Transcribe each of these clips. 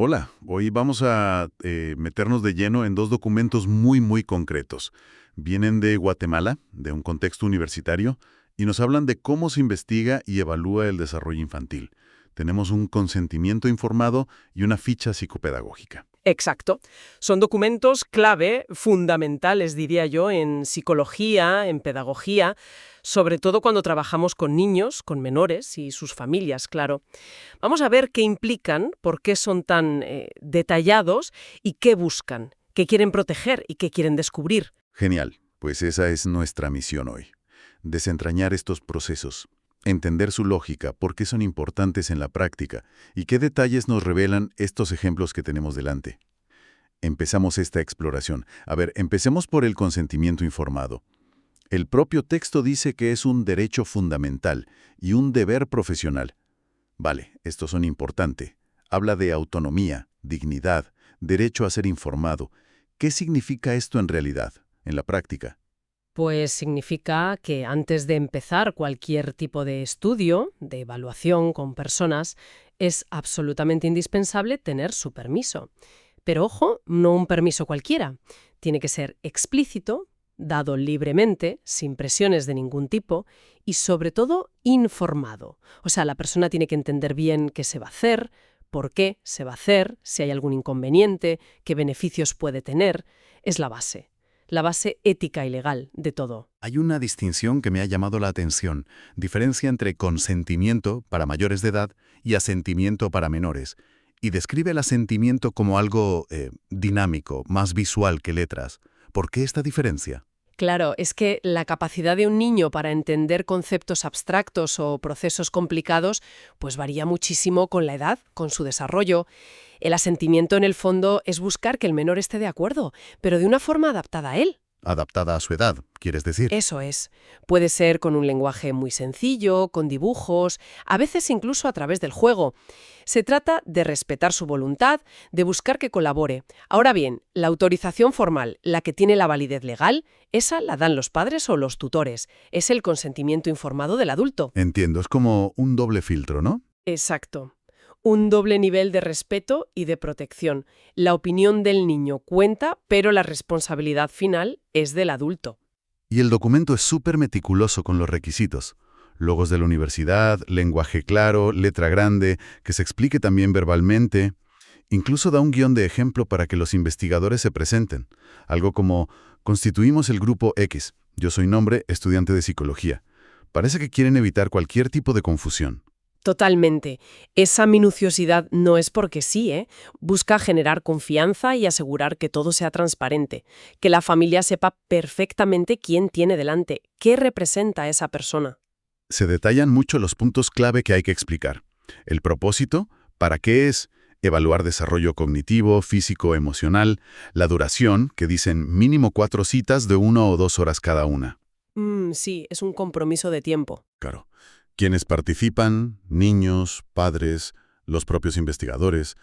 Hola, hoy vamos a meternos de lleno en dos documentos muy concretos. Vienen de Guatemala, de un contexto universitario, y nos hablan de cómo se investiga y evalúa el desarrollo infantil. Tenemos un consentimiento informado y una ficha psicopedagógica. Exacto. Son documentos clave, fundamentales, diría yo, en psicología, en pedagogía, sobre todo cuando trabajamos con niños, con menores y sus familias, claro. Vamos a ver qué implican, por qué son tan detallados y qué buscan, qué quieren proteger y qué quieren descubrir. Genial, pues esa es nuestra misión hoy. Desentrañar estos procesos, entender su lógica, por qué son importantes en la práctica y qué detalles nos revelan estos ejemplos que tenemos delante. Empezamos esta exploración. A ver, empecemos por el consentimiento informado. El propio texto dice que es un derecho fundamental y un deber profesional. Vale, estos son importantes. Habla de autonomía, dignidad, derecho a ser informado. ¿Qué significa esto en realidad, en la práctica? Pues significa que antes de empezar cualquier tipo de estudio, de evaluación con personas, es absolutamente indispensable tener su permiso. Pero ojo, no un permiso cualquiera. Tiene que ser explícito, dado libremente, sin presiones de ningún tipo y sobre todo informado. O sea, la persona tiene que entender bien qué se va a hacer, por qué se va a hacer, si hay algún inconveniente, qué beneficios puede tener. Es la base ética y legal de todo. Hay una distinción que me ha llamado la atención, diferencia entre consentimiento para mayores de edad y asentimiento para menores, y describe el asentimiento como algo dinámico, más visual que letras. ¿Por qué esta diferencia? Claro, es que la capacidad de un niño para entender conceptos abstractos o procesos complicados pues varía muchísimo con la edad, con su desarrollo. El asentimiento en el fondo es buscar que el menor esté de acuerdo, pero de una forma adaptada a él. Adaptada a su edad, ¿quieres decir? Eso es. Puede ser con un lenguaje muy sencillo, con dibujos, a veces incluso a través del juego. Se trata de respetar su voluntad, de buscar que colabore. Ahora bien, la autorización formal, la que tiene la validez legal, esa la dan los padres o los tutores. Es el consentimiento informado del adulto. Entiendo, es como un doble filtro, ¿no? Exacto. Un doble nivel de respeto y de protección. La opinión del niño cuenta, pero la responsabilidad final es del adulto. Y el documento es súper meticuloso con los requisitos. Logos de la universidad, lenguaje claro, letra grande, que se explique también verbalmente. Incluso da un guión de ejemplo para que los investigadores se presenten. Algo como, constituimos el grupo X. Yo soy nombre, estudiante de psicología. Parece que quieren evitar cualquier tipo de confusión. Totalmente. Esa minuciosidad no es porque sí, ¿eh? Busca generar confianza y asegurar que todo sea transparente, que la familia sepa perfectamente quién tiene delante, qué representa a esa persona. Se detallan mucho los puntos clave que hay que explicar. El propósito, ¿para qué es? Evaluar desarrollo cognitivo, físico, emocional. La duración, que dicen mínimo 4 citas de 1 o 2 horas cada una. Sí, es un compromiso de tiempo. Claro. Quienes participan, niños, padres, los propios investigadores,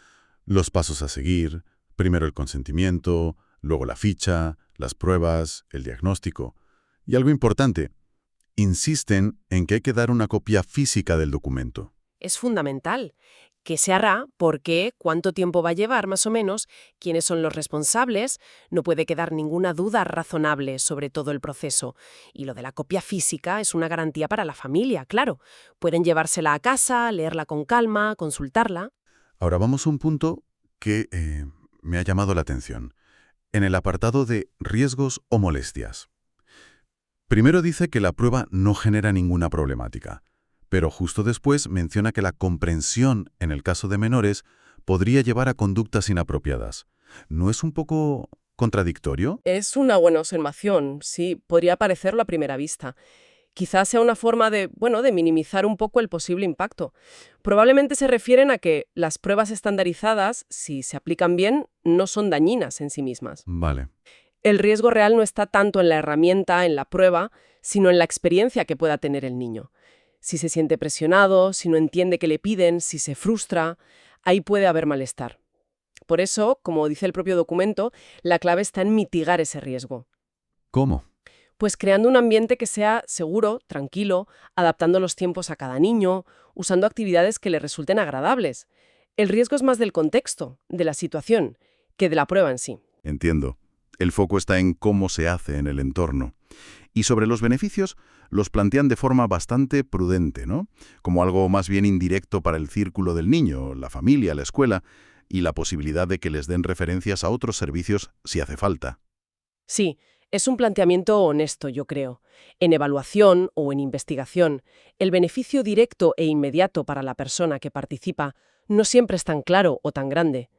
los pasos a seguir, primero el consentimiento, luego la ficha, las pruebas, el diagnóstico. Y algo importante, insisten en que hay que dar una copia física del documento. Es fundamental. ¿Qué se hará? ¿Por qué? ¿Cuánto tiempo va a llevar más o menos? ¿Quiénes son los responsables? No puede quedar ninguna duda razonable sobre todo el proceso. Y lo de la copia física es una garantía para la familia, claro. Pueden llevársela a casa, leerla con calma, consultarla. Ahora vamos a un punto que me ha llamado la atención. En el apartado de riesgos o molestias. Primero dice que la prueba no genera ninguna problemática, pero justo después menciona que la comprensión, en el caso de menores, podría llevar a conductas inapropiadas. ¿No es un poco contradictorio? Es una buena observación, sí, podría parecerlo a primera vista. Quizás sea una forma de minimizar un poco el posible impacto. Probablemente se refieren a que las pruebas estandarizadas, si se aplican bien, no son dañinas en sí mismas. Vale. El riesgo real no está tanto en la herramienta, en la prueba, sino en la experiencia que pueda tener el niño. Si se siente presionado, si no entiende qué le piden, si se frustra, ahí puede haber malestar. Por eso, como dice el propio documento, la clave está en mitigar ese riesgo. ¿Cómo? Pues creando un ambiente que sea seguro, tranquilo, adaptando los tiempos a cada niño, usando actividades que le resulten agradables. El riesgo es más del contexto, de la situación, que de la prueba en sí. Entiendo. El foco está en cómo se hace en el entorno. Y sobre los beneficios, los plantean de forma bastante prudente, ¿no? Como algo más bien indirecto para el círculo del niño, la familia, la escuela, y la posibilidad de que les den referencias a otros servicios si hace falta. Sí, es un planteamiento honesto, yo creo. En evaluación o en investigación, el beneficio directo e inmediato para la persona que participa no siempre es tan claro o tan grande.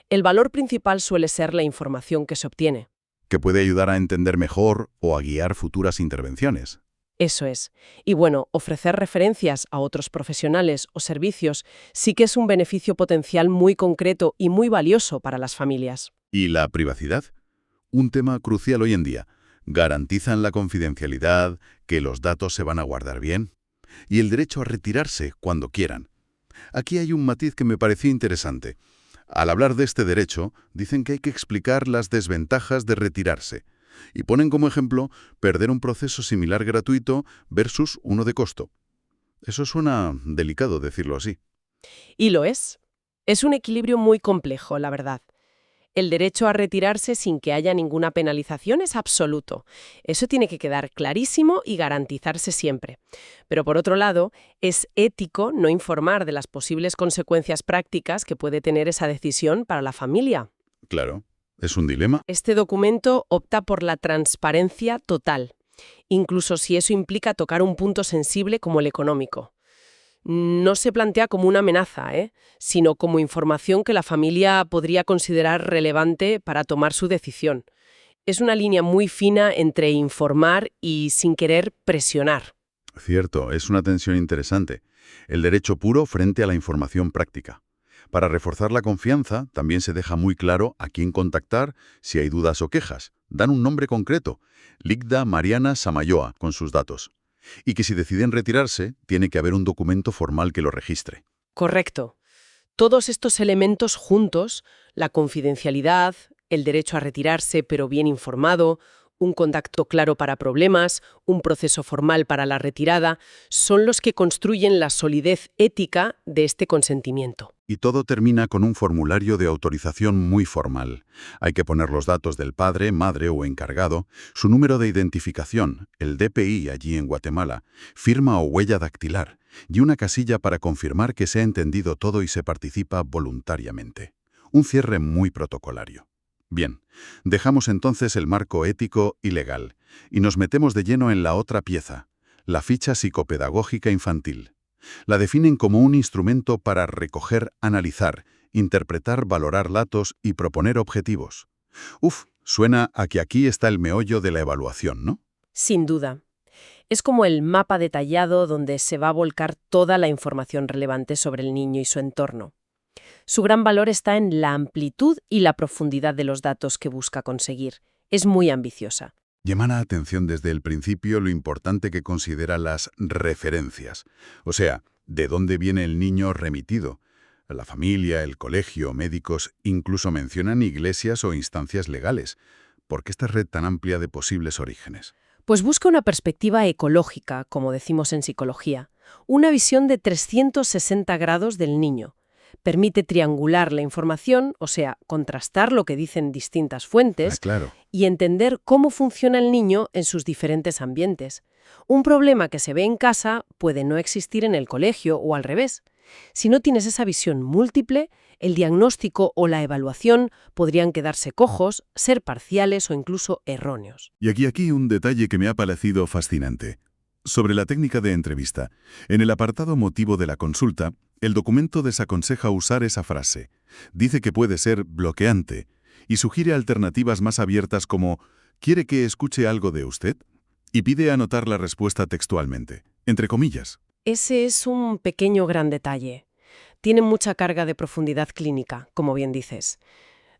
El valor principal suele ser la información que se obtiene. Que puede ayudar a entender mejor o a guiar futuras intervenciones. Eso es. Y bueno, ofrecer referencias a otros profesionales o servicios sí que es un beneficio potencial muy concreto y muy valioso para las familias. ¿Y la privacidad? Un tema crucial hoy en día. ¿Garantizan la confidencialidad, que los datos se van a guardar bien? Y el derecho a retirarse cuando quieran. Aquí hay un matiz que me pareció interesante. Al hablar de este derecho, dicen que hay que explicar las desventajas de retirarse. Y ponen como ejemplo perder un proceso similar gratuito versus uno de costo. Eso suena delicado decirlo así. Y lo es. Es un equilibrio muy complejo, la verdad. El derecho a retirarse sin que haya ninguna penalización es absoluto. Eso tiene que quedar clarísimo y garantizarse siempre. Pero por otro lado, es ético no informar de las posibles consecuencias prácticas que puede tener esa decisión para la familia. Claro, es un dilema. Este documento opta por la transparencia total, incluso si eso implica tocar un punto sensible como el económico. No se plantea como una amenaza, sino como información que la familia podría considerar relevante para tomar su decisión. Es una línea muy fina entre informar y, sin querer, presionar. Cierto, es una tensión interesante. El derecho puro frente a la información práctica. Para reforzar la confianza, también se deja muy claro a quién contactar si hay dudas o quejas. Dan un nombre concreto, Ligda Mariana Samayoa, con sus datos. Y que si deciden retirarse, tiene que haber un documento formal que lo registre. Correcto. Todos estos elementos juntos, la confidencialidad, el derecho a retirarse pero bien informado, un contacto claro para problemas, un proceso formal para la retirada, son los que construyen la solidez ética de este consentimiento. Y todo termina con un formulario de autorización muy formal. Hay que poner los datos del padre, madre o encargado, su número de identificación, el DPI allí en Guatemala, firma o huella dactilar, y una casilla para confirmar que se ha entendido todo y se participa voluntariamente. Un cierre muy protocolario. Bien, dejamos entonces el marco ético y legal, y nos metemos de lleno en la otra pieza, la ficha psicopedagógica infantil. La definen como un instrumento para recoger, analizar, interpretar, valorar datos y proponer objetivos. Suena a que aquí está el meollo de la evaluación, ¿no? Sin duda. Es como el mapa detallado donde se va a volcar toda la información relevante sobre el niño y su entorno. Su gran valor está en la amplitud y la profundidad de los datos que busca conseguir. Es muy ambiciosa. Llama la atención desde el principio lo importante que considera las referencias. O sea, ¿de dónde viene el niño remitido? La familia, el colegio, médicos, incluso mencionan iglesias o instancias legales. ¿Por qué esta red tan amplia de posibles orígenes? Pues busca una perspectiva ecológica, como decimos en psicología, una visión de 360 grados del niño. Permite triangular la información, o sea, contrastar lo que dicen distintas fuentes, Claro. y entender cómo funciona el niño en sus diferentes ambientes. Un problema que se ve en casa puede no existir en el colegio o al revés. Si no tienes esa visión múltiple, el diagnóstico o la evaluación podrían quedarse cojos, ser parciales o incluso erróneos. Y aquí un detalle que me ha parecido fascinante. Sobre la técnica de entrevista, en el apartado motivo de la consulta, el documento desaconseja usar esa frase. Dice que puede ser bloqueante y sugiere alternativas más abiertas como ¿quiere que escuche algo de usted? Y pide anotar la respuesta textualmente, entre comillas. Ese es un pequeño gran detalle. Tiene mucha carga de profundidad clínica, como bien dices.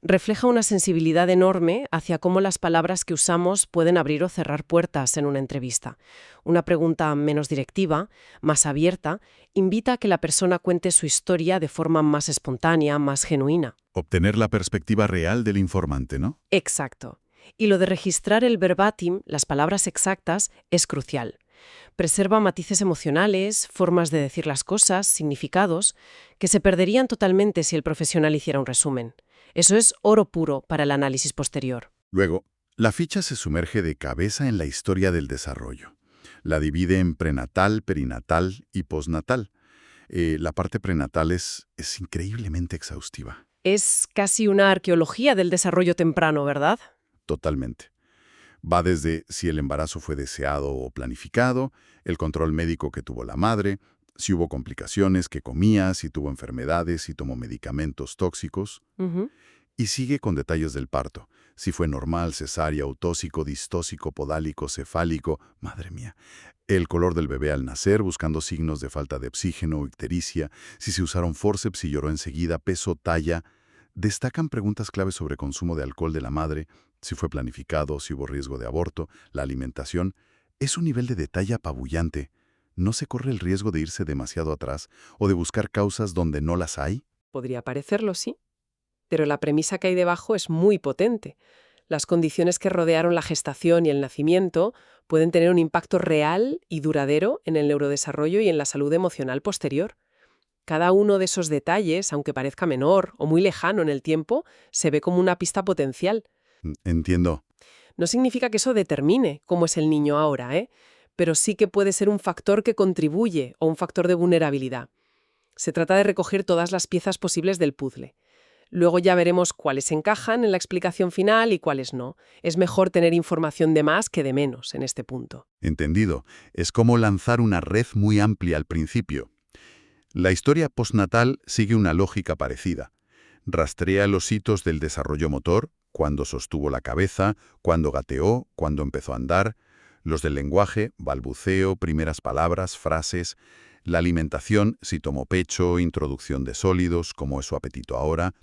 Refleja una sensibilidad enorme hacia cómo las palabras que usamos pueden abrir o cerrar puertas en una entrevista. Una pregunta menos directiva, más abierta, invita a que la persona cuente su historia de forma más espontánea, más genuina. Obtener la perspectiva real del informante, ¿no? Exacto. Y lo de registrar el verbatim, las palabras exactas, es crucial. Preserva matices emocionales, formas de decir las cosas, significados, que se perderían totalmente si el profesional hiciera un resumen. Eso es oro puro para el análisis posterior. Luego, la ficha se sumerge de cabeza en la historia del desarrollo. La divide en prenatal, perinatal y postnatal. La parte prenatal es increíblemente exhaustiva. Es casi una arqueología del desarrollo temprano, ¿verdad? Totalmente. Va desde si el embarazo fue deseado o planificado, el control médico que tuvo la madre, si hubo complicaciones, qué comía, si tuvo enfermedades, si tomó medicamentos tóxicos. Ujú. Y sigue con detalles del parto. Si fue normal, cesárea, autóxico, distóxico, podálico, cefálico. Madre mía. El color del bebé al nacer, buscando signos de falta de oxígeno o ictericia. Si se usaron forceps y lloró enseguida, peso, talla. Destacan preguntas claves sobre consumo de alcohol de la madre, si fue planificado, si hubo riesgo de aborto, la alimentación. Es un nivel de detalle apabullante. ¿No se corre el riesgo de irse demasiado atrás o de buscar causas donde no las hay? Podría parecerlo, sí. Pero la premisa que hay debajo es muy potente. Las condiciones que rodearon la gestación y el nacimiento pueden tener un impacto real y duradero en el neurodesarrollo y en la salud emocional posterior. Cada uno de esos detalles, aunque parezca menor o muy lejano en el tiempo, se ve como una pista potencial. Entiendo. No significa que eso determine cómo es el niño ahora, ¿eh? Pero sí que puede ser un factor que contribuye o un factor de vulnerabilidad. Se trata de recoger todas las piezas posibles del puzzle. Luego ya veremos cuáles encajan en la explicación final y cuáles no. Es mejor tener información de más que de menos en este punto. Entendido. Es como lanzar una red muy amplia al principio. La historia postnatal sigue una lógica parecida. Rastrea los hitos del desarrollo motor, cuándo sostuvo la cabeza, cuándo gateó, cuándo empezó a andar, los del lenguaje, balbuceo, primeras palabras, frases, la alimentación, si tomó pecho, introducción de sólidos, cómo es su apetito ahora,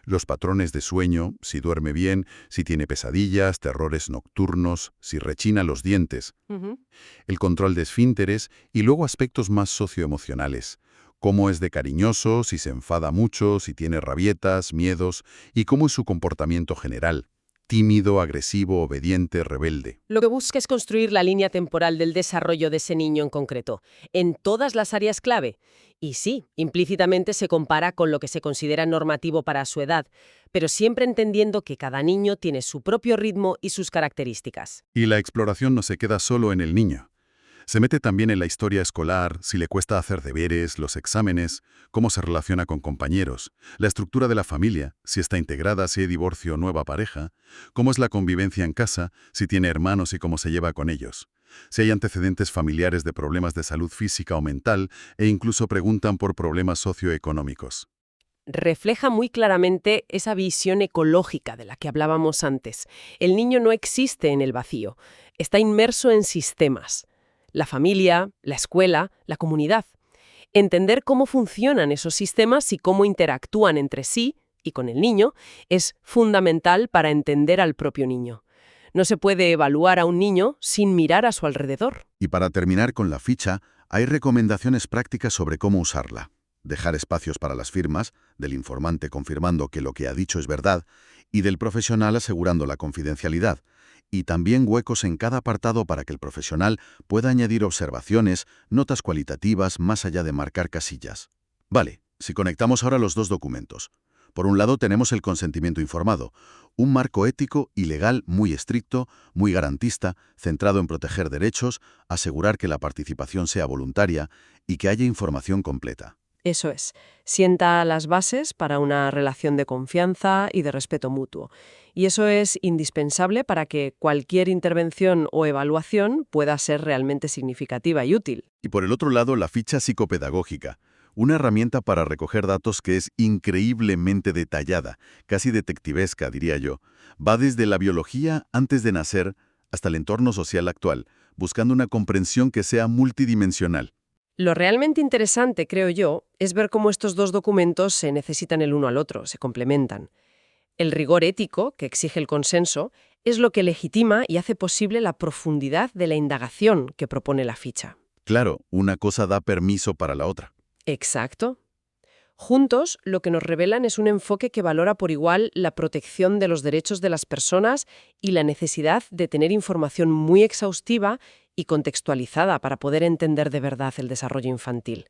los patrones de sueño, si duerme bien, si tiene pesadillas, terrores nocturnos, si rechina los dientes, el control de esfínteres y luego aspectos más socioemocionales, cómo es de cariñoso, si se enfada mucho, si tiene rabietas, miedos y cómo es su comportamiento general, tímido, agresivo, obediente, rebelde. Lo que busca es construir la línea temporal del desarrollo de ese niño en concreto, en todas las áreas clave. Y sí, implícitamente se compara con lo que se considera normativo para su edad, pero siempre entendiendo que cada niño tiene su propio ritmo y sus características. Y la exploración no se queda solo en el niño. Se mete también en la historia escolar, si le cuesta hacer deberes, los exámenes, cómo se relaciona con compañeros, la estructura de la familia, si está integrada, si hay divorcio o nueva pareja, cómo es la convivencia en casa, si tiene hermanos y cómo se lleva con ellos, si hay antecedentes familiares de problemas de salud física o mental e incluso preguntan por problemas socioeconómicos. Refleja muy claramente esa visión ecológica de la que hablábamos antes. El niño no existe en el vacío, está inmerso en sistemas. La familia, la escuela, la comunidad. Entender cómo funcionan esos sistemas y cómo interactúan entre sí y con el niño es fundamental para entender al propio niño. No se puede evaluar a un niño sin mirar a su alrededor. Y para terminar con la ficha, hay recomendaciones prácticas sobre cómo usarla. Dejar espacios para las firmas, del informante confirmando que lo que ha dicho es verdad, y del profesional asegurando la confidencialidad. Y también huecos en cada apartado para que el profesional pueda añadir observaciones, notas cualitativas más allá de marcar casillas. Vale, si conectamos ahora los dos documentos. Por un lado tenemos el consentimiento informado, un marco ético y legal muy estricto, muy garantista, centrado en proteger derechos, asegurar que la participación sea voluntaria y que haya información completa. Eso es, sienta las bases para una relación de confianza y de respeto mutuo. Y eso es indispensable para que cualquier intervención o evaluación pueda ser realmente significativa y útil. Y por el otro lado, la ficha psicopedagógica, una herramienta para recoger datos que es increíblemente detallada, casi detectivesca, diría yo. Va desde la biología antes de nacer hasta el entorno social actual, buscando una comprensión que sea multidimensional. Lo realmente interesante, creo yo, es ver cómo estos dos documentos se necesitan el uno al otro, se complementan. El rigor ético, que exige el consenso, es lo que legitima y hace posible la profundidad de la indagación que propone la ficha. Claro, una cosa da permiso para la otra. Exacto. Juntos, lo que nos revelan es un enfoque que valora por igual la protección de los derechos de las personas y la necesidad de tener información muy exhaustiva y contextualizada para poder entender de verdad el desarrollo infantil.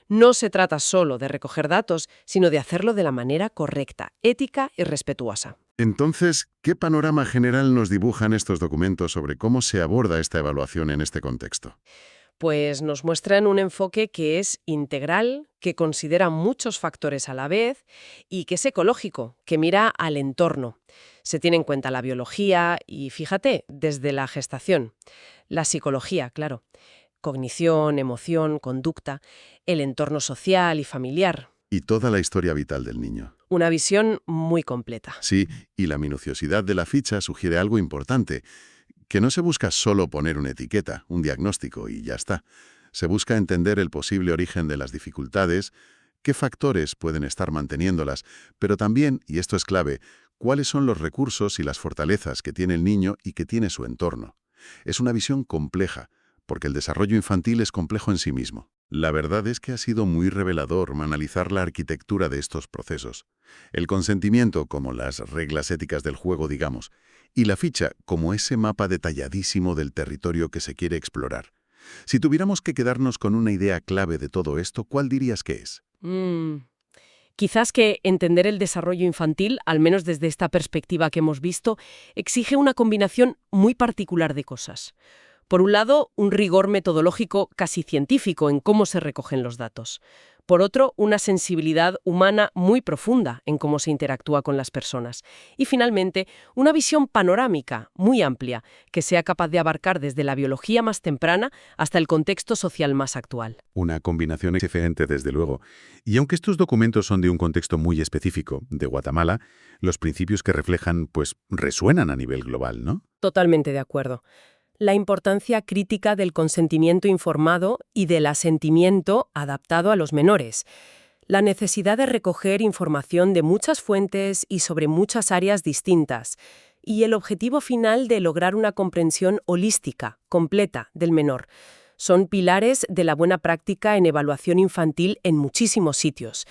No se trata solo de recoger datos, sino de hacerlo de la manera correcta, ética y respetuosa. Entonces, ¿qué panorama general nos dibujan estos documentos sobre cómo se aborda esta evaluación en este contexto? Pues nos muestran un enfoque que es integral, que considera muchos factores a la vez y que es ecológico, que mira al entorno. Se tiene en cuenta la biología y, fíjate, desde la gestación. La psicología, claro. Cognición, emoción, conducta, el entorno social y familiar. Y toda la historia vital del niño. Una visión muy completa. Sí, y la minuciosidad de la ficha sugiere algo importante, que no se busca solo poner una etiqueta, un diagnóstico y ya está. Se busca entender el posible origen de las dificultades, qué factores pueden estar manteniéndolas, pero también, y esto es clave, cuáles son los recursos y las fortalezas que tiene el niño y que tiene su entorno. Es una visión compleja, porque el desarrollo infantil es complejo en sí mismo. La verdad es que ha sido muy revelador analizar la arquitectura de estos procesos. El consentimiento como las reglas éticas del juego, digamos, y la ficha como ese mapa detalladísimo del territorio que se quiere explorar. Si tuviéramos que quedarnos con una idea clave de todo esto, ¿cuál dirías que es? Quizás que entender el desarrollo infantil, al menos desde esta perspectiva que hemos visto, exige una combinación muy particular de cosas. Por un lado, un rigor metodológico casi científico en cómo se recogen los datos. Por otro, una sensibilidad humana muy profunda en cómo se interactúa con las personas. Y finalmente, una visión panorámica muy amplia, que sea capaz de abarcar desde la biología más temprana hasta el contexto social más actual. Una combinación excelente, desde luego. Y aunque estos documentos son de un contexto muy específico, de Guatemala, los principios que reflejan, pues, resuenan a nivel global, ¿no? Totalmente de acuerdo. La importancia crítica del consentimiento informado y del asentimiento adaptado a los menores. La necesidad de recoger información de muchas fuentes y sobre muchas áreas distintas. Y el objetivo final de lograr una comprensión holística, completa, del menor. Son pilares de la buena práctica en evaluación infantil en muchísimos sitios.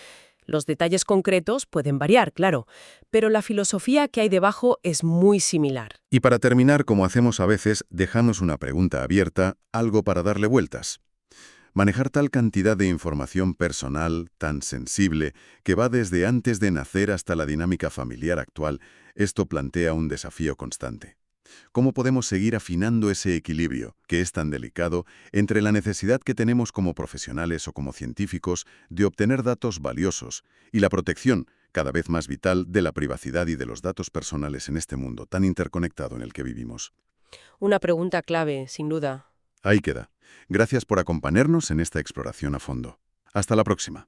Los detalles concretos pueden variar, claro, pero la filosofía que hay debajo es muy similar. Y para terminar, como hacemos a veces, dejamos una pregunta abierta, algo para darle vueltas. Manejar tal cantidad de información personal, tan sensible, que va desde antes de nacer hasta la dinámica familiar actual, esto plantea un desafío constante. ¿Cómo podemos seguir afinando ese equilibrio, que es tan delicado, entre la necesidad que tenemos como profesionales o como científicos de obtener datos valiosos y la protección, cada vez más vital, de la privacidad y de los datos personales en este mundo tan interconectado en el que vivimos? Una pregunta clave, sin duda. Ahí queda. Gracias por acompañarnos en esta exploración a fondo. Hasta la próxima.